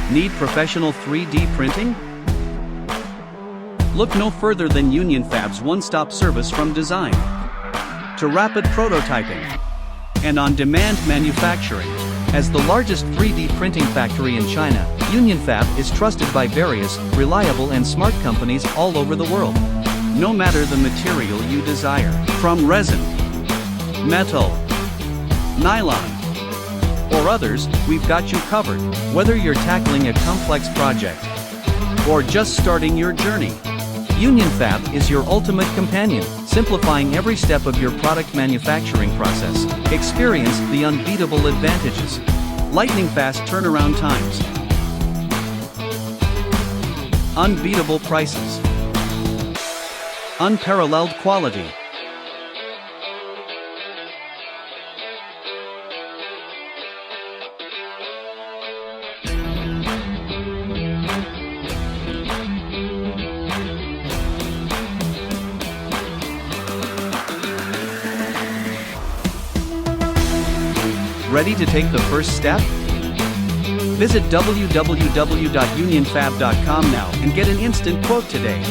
Need professional 3D printing? Look no further than Unionfab's one-stop service from design to rapid prototyping and on-demand manufacturing. As the largest 3D printing factory in China, Unionfab is trusted by various, reliable and smart companies all over the world. No matter the material you desire, from resin, metal, nylon, or others, we've got you covered. Whether you're tackling a complex project or just starting your journey, Unionfab is your ultimate companion, simplifying every step of your product manufacturing process. Experience the unbeatable advantages. Lightning-fast turnaround times. Unbeatable prices. Unparalleled quality. Ready to take the first step? Visit www.unionfab.com now and get an instant quote today.